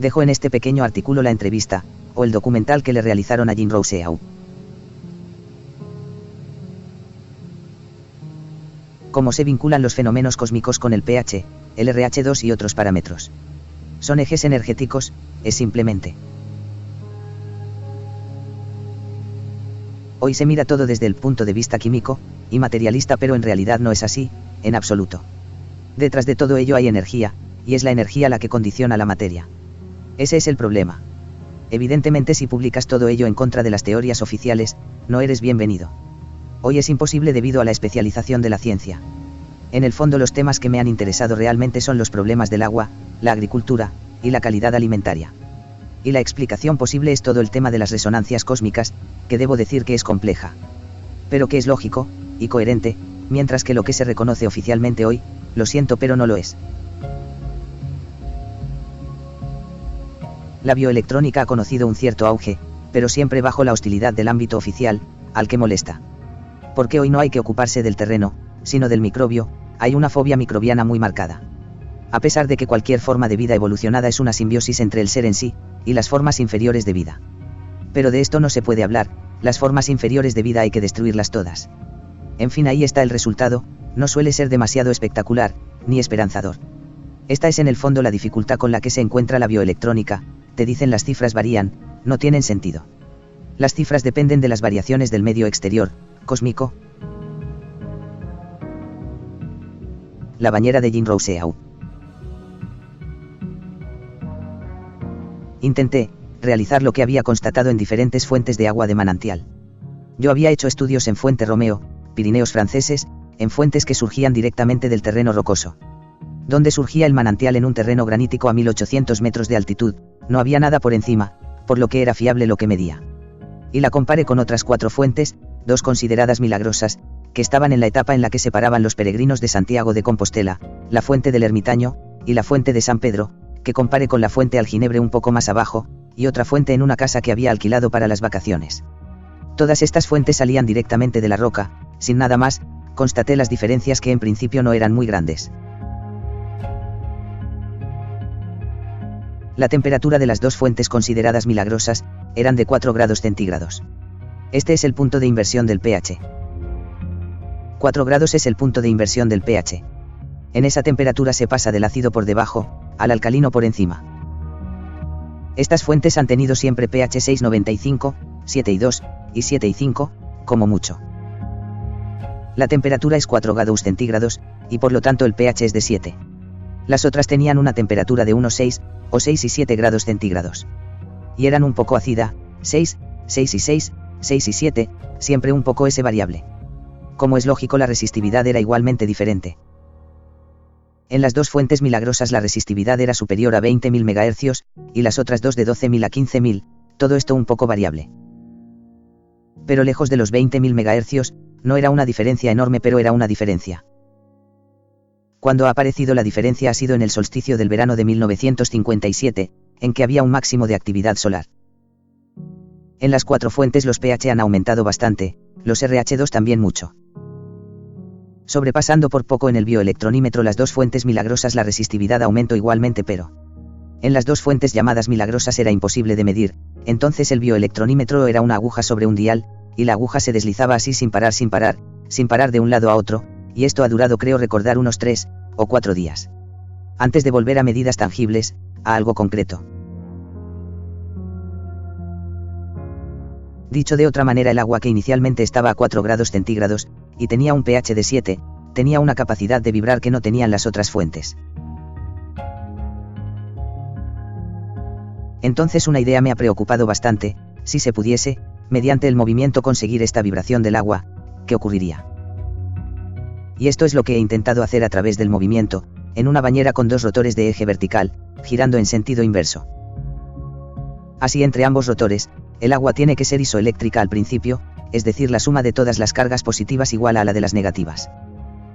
Dejo en este pequeño artículo la entrevista, o el documental que le realizaron a Jean Rousseau. Cómo se vinculan los fenómenos cósmicos con el pH, el RH2 y otros parámetros. Son ejes energéticos, es simplemente. Hoy se mira todo desde el punto de vista químico y materialista, pero en realidad no es así, en absoluto. Detrás de todo ello hay energía, y es la energía la que condiciona la materia. Ese es el problema. Evidentemente, si publicas todo ello en contra de las teorías oficiales, no eres bienvenido. Hoy es imposible debido a la especialización de la ciencia. En el fondo, los temas que me han interesado realmente son los problemas del agua, la agricultura, y la calidad alimentaria. Y la explicación posible es todo el tema de las resonancias cósmicas, que debo decir que es compleja. Pero que es lógico, y coherente, mientras que lo que se reconoce oficialmente hoy, lo siento pero no lo es. La bioelectrónica ha conocido un cierto auge, pero siempre bajo la hostilidad del ámbito oficial, al que molesta. Porque hoy no hay que ocuparse del terreno, sino del microbio, hay una fobia microbiana muy marcada. A pesar de que cualquier forma de vida evolucionada es una simbiosis entre el ser en sí, y las formas inferiores de vida. Pero de esto no se puede hablar, las formas inferiores de vida hay que destruirlas todas. En fin, ahí está el resultado, no suele ser demasiado espectacular, ni esperanzador. Esta es en el fondo la dificultad con la que se encuentra la bioelectrónica, te dicen las cifras varían, no tienen sentido. Las cifras dependen de las variaciones del medio exterior, cósmico. La bañera de Jean Rousseau. Intenté realizar lo que había constatado en diferentes fuentes de agua de manantial. Yo había hecho estudios en Fuente Romeo, Pirineos franceses, en fuentes que surgían directamente del terreno rocoso. Donde surgía el manantial en un terreno granítico a 1800 metros de altitud, no había nada por encima, por lo que era fiable lo que medía. Y la comparé con otras 4 fuentes, 2 consideradas milagrosas, que estaban en la etapa en la que se paraban los peregrinos de Santiago de Compostela, la fuente del Ermitaño, y la fuente de San Pedro, que comparé con la fuente Alginebre un poco más abajo, y otra fuente en una casa que había alquilado para las vacaciones. Todas estas fuentes salían directamente de la roca, sin nada más, constaté las diferencias que en principio no eran muy grandes. La temperatura de las 2 fuentes consideradas milagrosas, eran de 4 grados centígrados. Este es el punto de inversión del pH. 4 grados es el punto de inversión del pH. En esa temperatura se pasa del ácido por debajo, al alcalino por encima. Estas fuentes han tenido siempre pH 6,95, 7,2, y 7,5, como mucho. La temperatura es 4 grados centígrados, y por lo tanto el pH es de 7. Las otras tenían una temperatura de 1,6, o 6 y 7 grados centígrados. Y eran un poco ácida, 6, 6 y 6, 6 y 7, siempre un poco ese variable. Como es lógico, la resistividad era igualmente diferente. En las 2 fuentes milagrosas la resistividad era superior a 20.000 MHz, y las otras 2 de 12.000 a 15.000, todo esto un poco variable. Pero lejos de los 20.000 MHz, no era una diferencia enorme, pero era una diferencia. Cuando ha aparecido la diferencia ha sido en el solsticio del verano de 1957, en que había un máximo de actividad solar. En las 4 fuentes los pH han aumentado bastante, los RH2 también mucho. Sobrepasando por poco en el bioelectronímetro las 2 fuentes milagrosas la resistividad aumentó igualmente, pero en las 2 fuentes llamadas milagrosas era imposible de medir, entonces el bioelectronímetro era una aguja sobre un dial, y la aguja se deslizaba así sin parar de un lado a otro, y esto ha durado, creo recordar, unos 3 o 4 días. Antes de volver a medidas tangibles, a algo concreto. Dicho de otra manera, el agua que inicialmente estaba a 4 grados centígrados, y tenía un pH de 7, tenía una capacidad de vibrar que no tenían las otras fuentes. Entonces una idea me ha preocupado bastante, si se pudiese, mediante el movimiento conseguir esta vibración del agua, ¿qué ocurriría? Y esto es lo que he intentado hacer a través del movimiento, en una bañera con 2 rotores de eje vertical, girando en sentido inverso. Así, entre ambos rotores, el agua tiene que ser isoeléctrica al principio, es decir, la suma de todas las cargas positivas igual a la de las negativas.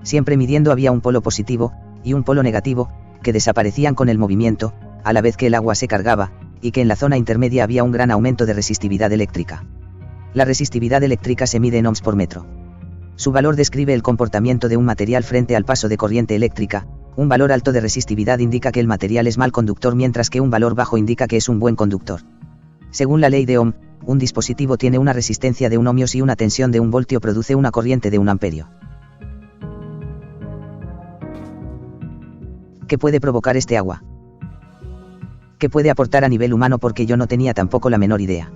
Siempre midiendo había un polo positivo, y un polo negativo, que desaparecían con el movimiento, a la vez que el agua se cargaba, y que en la zona intermedia había un gran aumento de resistividad eléctrica. La resistividad eléctrica se mide en ohms por metro. Su valor describe el comportamiento de un material frente al paso de corriente eléctrica, Un valor alto de resistividad indica que el material es mal conductor, mientras que un valor bajo indica que es un buen conductor. Según la ley de Ohm, un dispositivo tiene una resistencia de 1 ohmio si una tensión de 1 voltio produce una corriente de 1 amperio. ¿Qué puede provocar este agua? ¿Qué puede aportar a nivel humano? Porque yo no tenía tampoco la menor idea.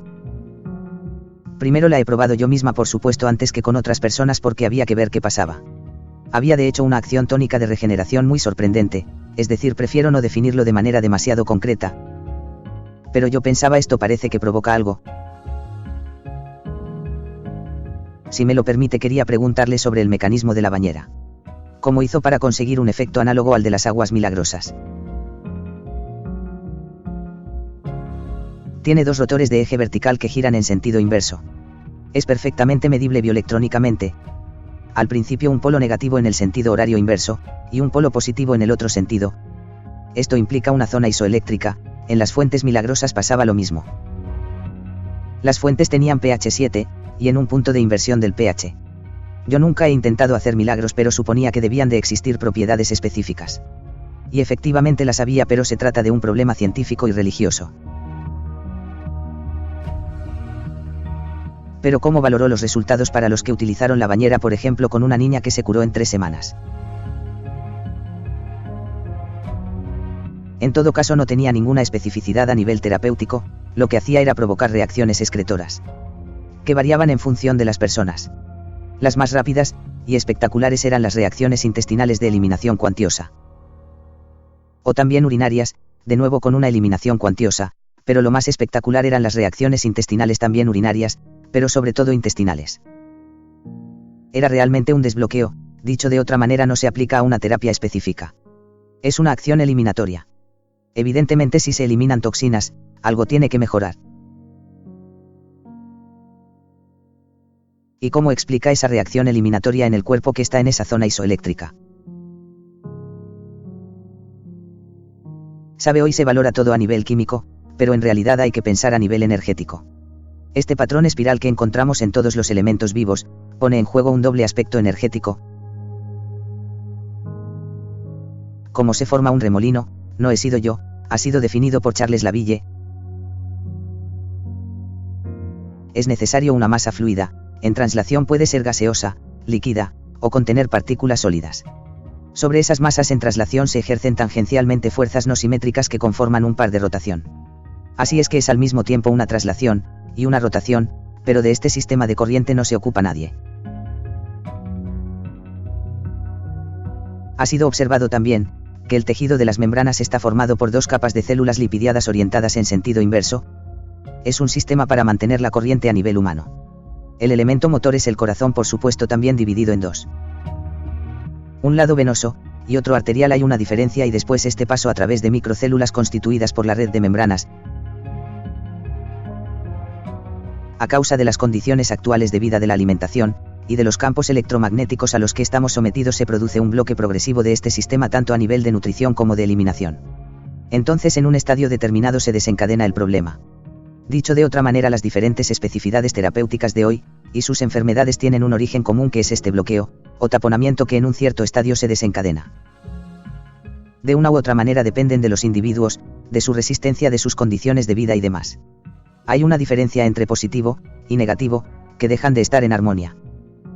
Primero la he probado yo misma, por supuesto, antes que con otras personas, porque había que ver qué pasaba. Había de hecho una acción tónica de regeneración muy sorprendente, es decir, prefiero no definirlo de manera demasiado concreta. Pero yo pensaba, esto parece que provoca algo. Si me lo permite, quería preguntarle sobre el mecanismo de la bañera. ¿Cómo hizo para conseguir un efecto análogo al de las aguas milagrosas? Tiene 2 rotores de eje vertical que giran en sentido inverso. Es perfectamente medible bioelectrónicamente. Al principio un polo negativo en el sentido horario inverso, y un polo positivo en el otro sentido. Esto implica una zona isoeléctrica. En las fuentes milagrosas pasaba lo mismo. Las fuentes tenían pH 7, y en un punto de inversión del pH. Yo nunca he intentado hacer milagros, pero suponía que debían de existir propiedades específicas. Y efectivamente las había, pero se trata de un problema científico y religioso. Pero ¿cómo valoró los resultados para los que utilizaron la bañera, por ejemplo, con una niña que se curó en 3 semanas? En todo caso no tenía ninguna especificidad a nivel terapéutico, lo que hacía era provocar reacciones excretoras, que variaban en función de las personas. Las más rápidas y espectaculares eran las reacciones intestinales de eliminación cuantiosa. O también urinarias, de nuevo con una eliminación cuantiosa, pero lo más espectacular eran las reacciones intestinales, también urinarias, pero sobre todo intestinales. Era realmente un desbloqueo, dicho de otra manera, no se aplica a una terapia específica. Es una acción eliminatoria. Evidentemente, si se eliminan toxinas, algo tiene que mejorar. ¿Y cómo explica esa reacción eliminatoria en el cuerpo que está en esa zona isoeléctrica? Sabe, hoy se valora todo a nivel químico, pero en realidad hay que pensar a nivel energético. Este patrón espiral que encontramos en todos los elementos vivos, pone en juego un doble aspecto energético. ¿Cómo se forma un remolino? No he sido yo, ha sido definido por Charles Laville. Es necesario una masa fluida, en translación puede ser gaseosa, líquida, o contener partículas sólidas. Sobre esas masas en traslación se ejercen tangencialmente fuerzas no simétricas que conforman un par de rotación. Así es que es al mismo tiempo una traslación y una rotación, pero de este sistema de corriente no se ocupa nadie. Ha sido observado también que el tejido de las membranas está formado por 2 capas de células lipidiadas orientadas en sentido inverso. Es un sistema para mantener la corriente a nivel humano. El elemento motor es el corazón, por supuesto, también dividido en 2. Un lado venoso y otro arterial. Hay una diferencia y después este paso a través de microcélulas constituidas por la red de membranas. A causa de las condiciones actuales de vida, de la alimentación y de los campos electromagnéticos a los que estamos sometidos, se produce un bloque progresivo de este sistema, tanto a nivel de nutrición como de eliminación. Entonces, en un estadio determinado se desencadena el problema. Dicho de otra manera, las diferentes especificidades terapéuticas de hoy y sus enfermedades tienen un origen común, que es este bloqueo o taponamiento que en un cierto estadio se desencadena. De una u otra manera dependen de los individuos, de su resistencia, de sus condiciones de vida y demás. Hay una diferencia entre positivo y negativo, que dejan de estar en armonía.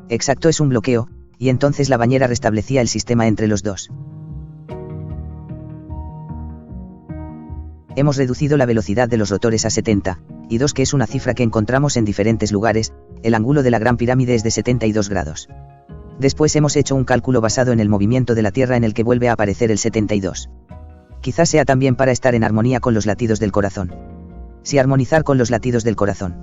Exacto, es un bloqueo, y entonces la bañera restablecía el sistema entre los dos. Hemos reducido la velocidad de los rotores a 70, y 2, que es una cifra que encontramos en diferentes lugares. El ángulo de la Gran Pirámide es de 72 grados. Después hemos hecho un cálculo basado en el movimiento de la Tierra en el que vuelve a aparecer el 72. Quizás sea también para estar en armonía con los latidos del corazón. Si armonizar con los latidos del corazón.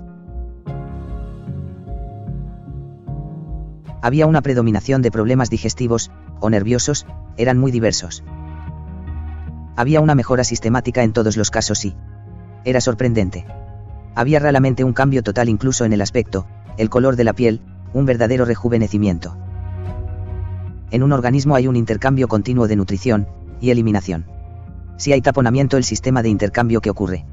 Había una predominación de problemas digestivos o nerviosos, eran muy diversos. Había una mejora sistemática en todos los casos y era sorprendente. Había raramente un cambio total, incluso en el aspecto, el color de la piel, un verdadero rejuvenecimiento. En un organismo hay un intercambio continuo de nutrición y eliminación. Si hay taponamiento, el sistema de intercambio que ocurre.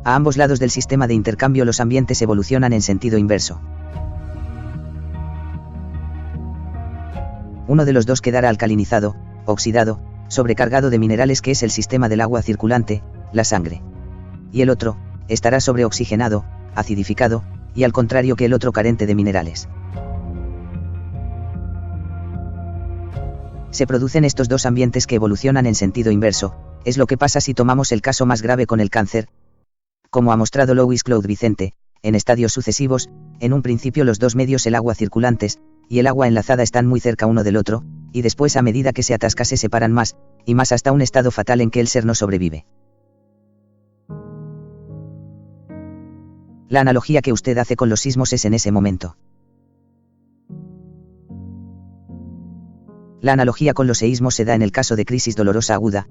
A ambos lados del sistema de intercambio los ambientes evolucionan en sentido inverso. Uno de los dos quedará alcalinizado, oxidado, sobrecargado de minerales, que es el sistema del agua circulante, la sangre. Y el otro, estará sobreoxigenado, acidificado, y al contrario que el otro, carente de minerales. Se producen estos dos ambientes que evolucionan en sentido inverso. Es lo que pasa si tomamos el caso más grave con el cáncer. Como ha mostrado Louis Claude Vicente, en estadios sucesivos, en un principio los dos medios, el agua circulantes y el agua enlazada, están muy cerca uno del otro, y después, a medida que se atasca, se separan más y más hasta un estado fatal en que el ser no sobrevive. La analogía que usted hace con los sismos es en ese momento. La analogía con los seísmos se da en el caso de crisis dolorosa aguda.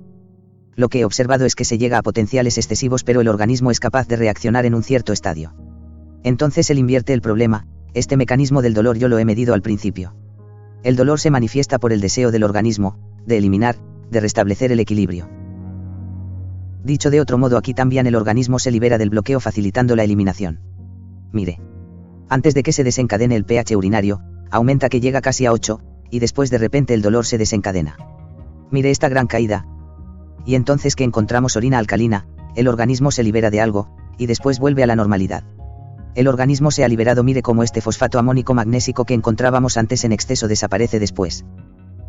Lo que he observado es que se llega a potenciales excesivos, pero el organismo es capaz de reaccionar en un cierto estadio. Entonces él invierte el problema. Este mecanismo del dolor yo lo he medido al principio. El dolor se manifiesta por el deseo del organismo, de eliminar, de restablecer el equilibrio. Dicho de otro modo, aquí también el organismo se libera del bloqueo facilitando la eliminación. Mire. Antes de que se desencadene el pH urinario, aumenta, que llega casi a 8, y después de repente el dolor se desencadena. Mire esta gran caída. Y entonces que encontramos orina alcalina, el organismo se libera de algo, y después vuelve a la normalidad. El organismo se ha liberado, mire cómo este fosfato amónico magnésico que encontrábamos antes en exceso desaparece después.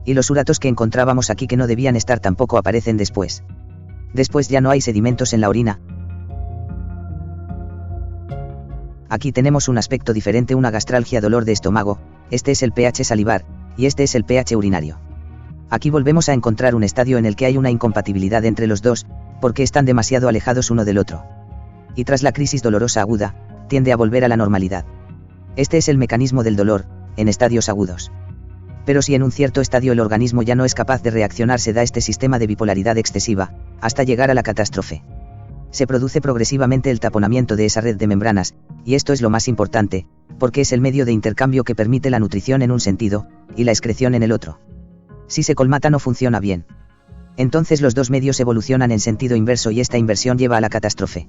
Y los uratos que encontrábamos aquí que no debían estar tampoco aparecen después. Después ya no hay sedimentos en la orina. Aquí tenemos un aspecto diferente, una gastralgia, dolor de estómago. Este es el pH salivar, y este es el pH urinario. Aquí volvemos a encontrar un estadio en el que hay una incompatibilidad entre los dos, porque están demasiado alejados uno del otro. Y tras la crisis dolorosa aguda, tiende a volver a la normalidad. Este es el mecanismo del dolor, en estadios agudos. Pero si en un cierto estadio el organismo ya no es capaz de reaccionar, se da este sistema de bipolaridad excesiva, hasta llegar a la catástrofe. Se produce progresivamente el taponamiento de esa red de membranas, y esto es lo más importante, porque es el medio de intercambio que permite la nutrición en un sentido, y la excreción en el otro. Si se colmata, no funciona bien. Entonces los dos medios evolucionan en sentido inverso y esta inversión lleva a la catástrofe.